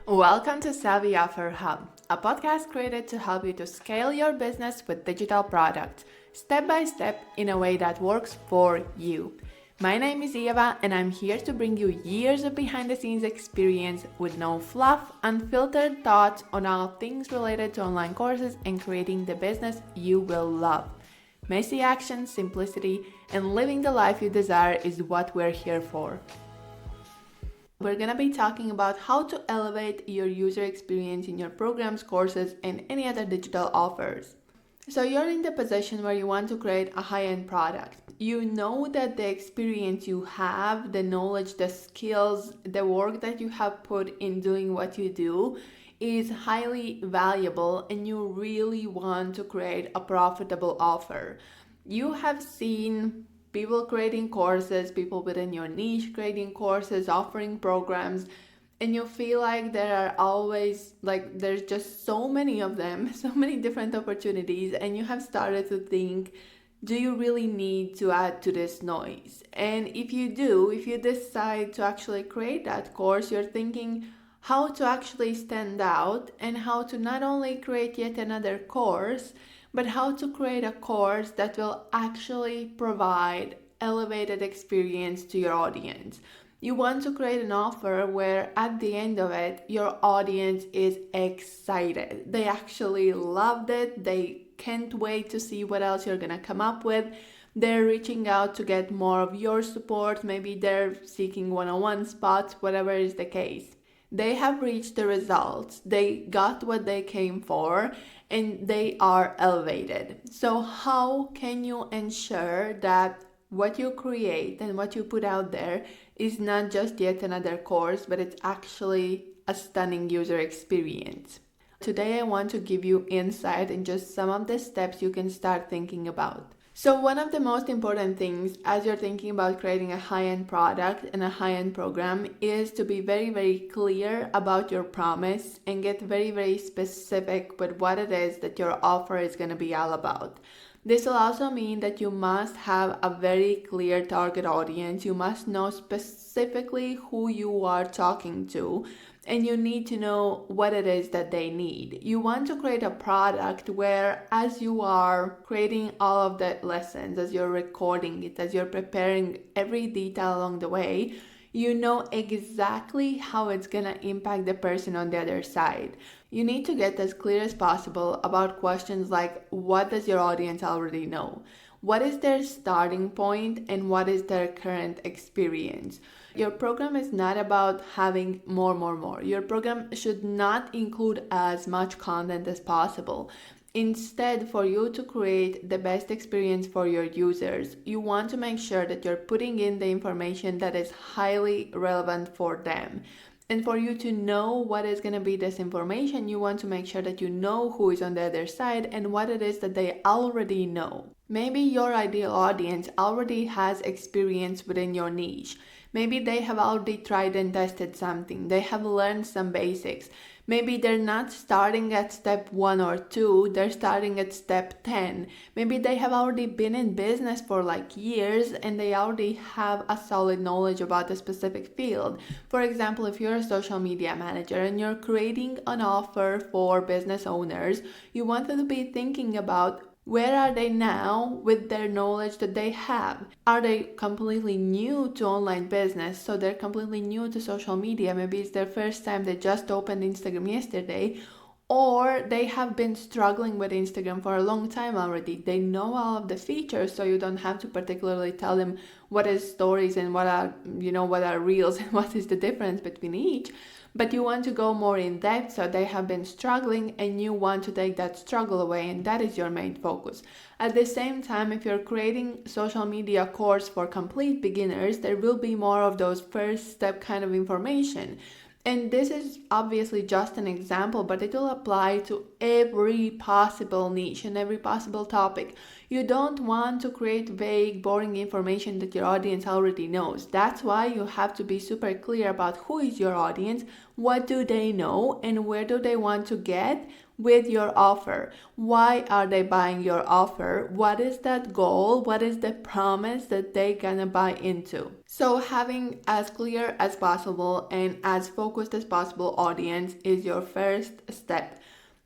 Welcome to Savvy Offer Hub, a podcast created to help you to scale your business with digital products, step by step in a way that works for you. My name is Eva, and I'm here to bring you years of behind-the-scenes experience with no fluff, unfiltered thoughts on all things related to online courses and creating the business you will love. Messy action, simplicity, and living the life you desire is what we're here for. We're going to be talking about how to elevate your user experience in your programs, courses, and any other digital offers. So you're in the position where you want to create a high-end product. You know that the experience you have, the knowledge, the skills, the work that you have put in doing what you do is highly valuable, and you really want to create a profitable offer. You have seen people creating courses, people within your niche creating courses, offering programs, and you feel like there are always, there's just so many of them, so many different opportunities, and you have started to think, do you really need to add to this noise? And if you do, if you decide to actually create that course, you're thinking how to actually stand out and how to not only create yet another course, but how to create a course that will actually provide elevated experience to your audience. You want to create an offer where at the end of it, your audience is excited. They actually loved it. They can't wait to see what else you're gonna come up with. They're reaching out to get more of your support. Maybe they're seeking one-on-one spots, whatever is the case. They have reached the results. They got what they came for, and they are elevated. So how can you ensure that what you create and what you put out there is not just yet another course, but it's actually a stunning user experience? Today I want to give you insight in just some of the steps you can start thinking about. So one of the most important things as you're thinking about creating a high-end product and a high-end program is to be very, very clear about your promise and get very, very specific with what it is that your offer is going to be all about. This will also mean that you must have a very clear target audience. You must know specifically who you are talking to, and you need to know what it is that they need. You want to create a product where as you are creating all of the lessons, as you're recording it, as you're preparing every detail along the way, you know exactly how it's gonna impact the person on the other side. You need to get as clear as possible about questions like, what does your audience already know? What is their starting point and what is their current experience? Your program is not about having more. Your program should not include as much content as possible. Instead, for you to create the best experience for your users, you want to make sure that you're putting in the information that is highly relevant for them. And for you to know what is going to be this information, you want to make sure that you know who is on the other side and what it is that they already know. Maybe your ideal audience already has experience within your niche. Maybe they have already tried and tested something. They have learned some basics. Maybe they're not starting at step 1 or 2, they're starting at step 10. Maybe they have already been in business for years and they already have a solid knowledge about a specific field. For example, if you're a social media manager and you're creating an offer for business owners, you want to be thinking about, where are they now with their knowledge that they have? Are they completely new to online business? So they're completely new to social media. Maybe it's their first time, they just opened Instagram yesterday, or they have been struggling with Instagram for a long time already. They know all of the features, so you don't have to particularly tell them what is stories and what are reels and what is the difference between each. But you want to go more in depth, so they have been struggling and you want to take that struggle away, and that is your main focus. At the same time, if you're creating social media course for complete beginners, there will be more of those first step kind of information. And this is obviously just an example, but it will apply to every possible niche and every possible topic. You don't want to create vague, boring information that your audience already knows. That's why you have to be super clear about who is your audience, what do they know, and where do they want to get with your offer. Why are they buying your offer? What is that goal? What is the promise that they gonna buy into? So having as clear as possible and as focused as possible audience is your first step.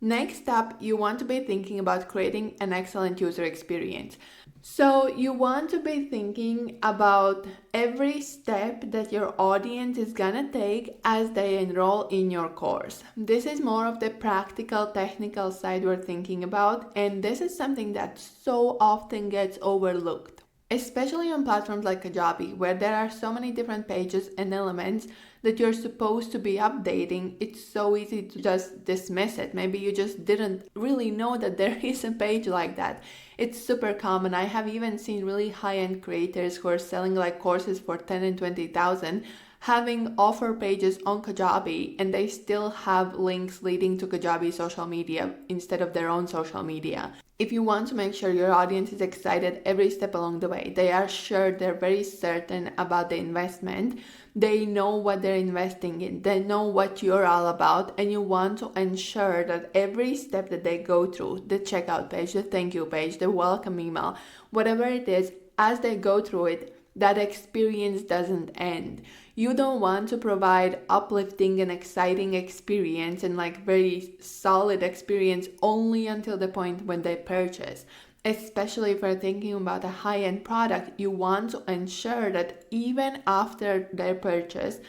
Next up, you want to be thinking about creating an excellent user experience. So you want to be thinking about every step that your audience is gonna take as they enroll in your course. This is more of the practical, technical side we're thinking about, and this is something that so often gets overlooked, especially on platforms like Kajabi, where there are so many different pages and elements that you're supposed to be updating. It's so easy to just dismiss it. Maybe you just didn't really know that there is a page like that. It's super common. I have even seen really high-end creators who are selling like courses for 10 and 20,000 having offer pages on Kajabi, and they still have links leading to Kajabi social media instead of their own social media. If you want to make sure your audience is excited every step along the way, they are sure, they're very certain about the investment, they know what they're investing in, they know what you're all about, and you want to ensure that every step that they go through, the checkout page, the thank you page, the welcome email, whatever it is, as they go through it, that experience doesn't end. You don't want to provide uplifting and exciting experience and like very solid experience only until the point when they purchase. Especially if you're thinking about a high-end product, you want to ensure that even after their purchase,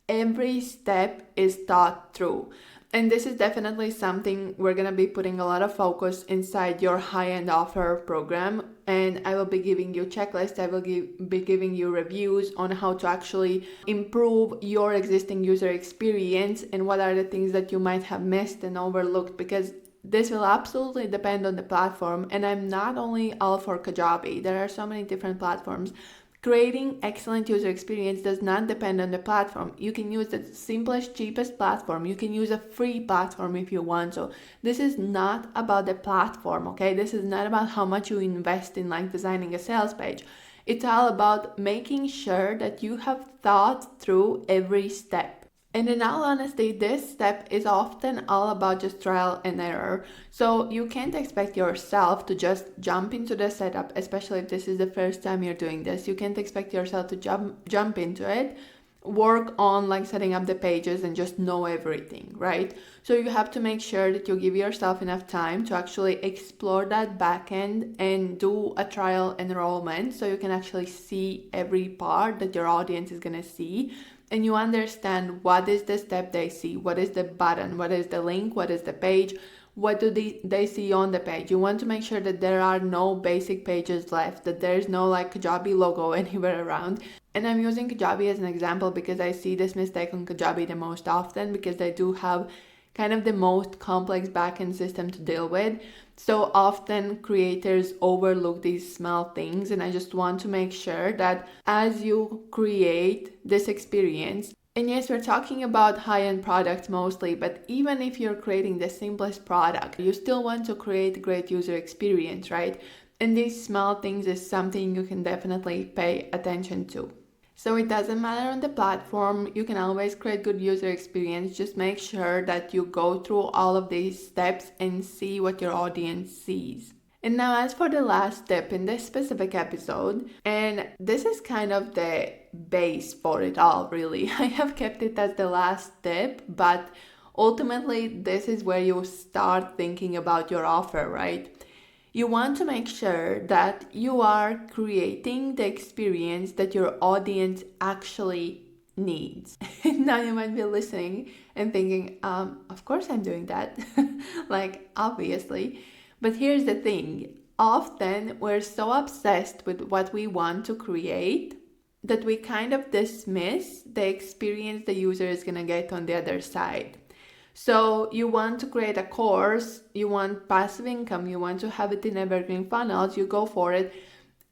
every step is thought through. And this is definitely something we're going to be putting a lot of focus inside your high-end offer program. And I will be giving you checklists. I will be giving you reviews on how to actually improve your existing user experience and what are the things that you might have missed and overlooked, because this will absolutely depend on the platform. And I'm not only all for Kajabi. There are so many different platforms. Creating excellent user experience does not depend on the platform. You can use the simplest, cheapest platform. You can use a free platform if you want to. This is not about the platform, okay? This is not about how much you invest in like designing a sales page. It's all about making sure that you have thought through every step. And in all honesty, this step is often all about just trial and error. So you can't expect yourself to just jump into the setup, especially if this is the first time you're doing this. You can't expect yourself to jump into it, work on like setting up the pages and just know everything, right? So you have to make sure that you give yourself enough time to actually explore that backend and do a trial enrollment so you can actually see every part that your audience is going to see. And you understand what is the step they see, what is the button, what is the link, what is the page, what do they see on the page. You want to make sure that there are no basic pages left, that there's no like Kajabi logo anywhere around. And I'm using Kajabi as an example because I see this mistake on Kajabi the most often, because they do have kind of the most complex backend system to deal with. So often creators overlook these small things, and I just want to make sure that as you create this experience, and yes, we're talking about high-end products mostly, but even if you're creating the simplest product, you still want to create a great user experience, right? And these small things is something you can definitely pay attention to. So it doesn't matter on the platform, you can always create good user experience. Just make sure that you go through all of these steps and see what your audience sees. And now as for the last step in this specific episode, and this is kind of the base for it all really. I have kept it as the last step, but ultimately this is where you start thinking about your offer, right? You want to make sure that you are creating the experience that your audience actually needs. Now you might be listening and thinking, of course I'm doing that. Like, obviously. But here's the thing. Often we're so obsessed with what we want to create that we kind of dismiss the experience the user is going to get on the other side. So you want to create a course, you want passive income, you want to have it in evergreen funnels, you go for it.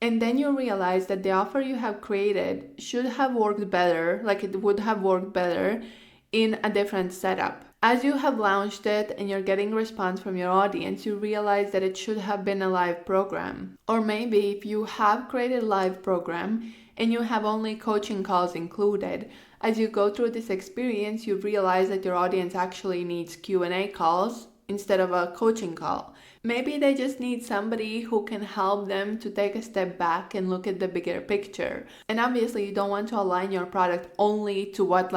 And then you realize that the offer you have created should have worked better, like it would have worked better in a different setup. As you have launched it and you're getting response from your audience, you realize that it should have been a live program. Or maybe if you have created a live program and you have only coaching calls included, as you go through this experience, you realize that your audience actually needs Q&A calls instead of a coaching call. Maybe they just need somebody who can help them to take a step back and look at the bigger picture. And obviously you don't want to align your product only to what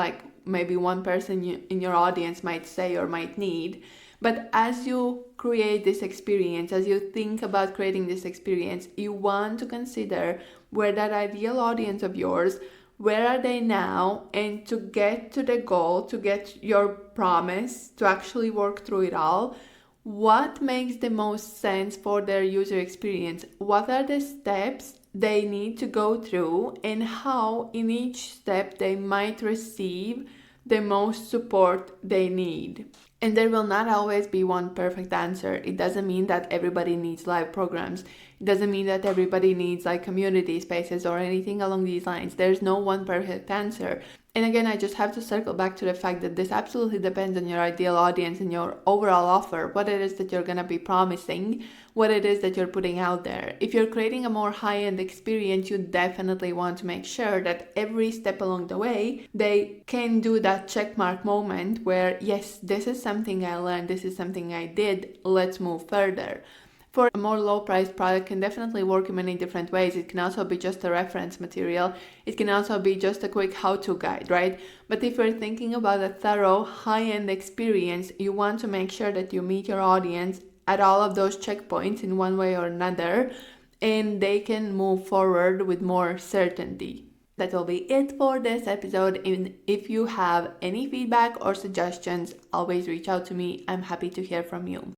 maybe one person in your audience might say or might need. But as you create this experience, as you think about creating this experience, you want to consider where that ideal audience of yours, where are they now, and to get to the goal, to get your promise, to actually work through it all, what makes the most sense for their user experience? What are the steps they need to go through, and how in each step they might receive the most support they need? And there will not always be one perfect answer. It doesn't mean that everybody needs live programs. It doesn't mean that everybody needs community spaces or anything along these lines. There's no one perfect answer. And again, I just have to circle back to the fact that this absolutely depends on your ideal audience and your overall offer, what it is that you're going to be promising, what it is that you're putting out there. If you're creating a more high-end experience, you definitely want to make sure that every step along the way, they can do that checkmark moment where, yes, this is something I learned, this is something I did, let's move further. For a more low-priced product can definitely work in many different ways. It can also be just a reference material. It can also be just a quick how-to guide, right? But if you're thinking about a thorough, high-end experience, you want to make sure that you meet your audience at all of those checkpoints in one way or another, and they can move forward with more certainty. That will be it for this episode. And if you have any feedback or suggestions, always reach out to me. I'm happy to hear from you.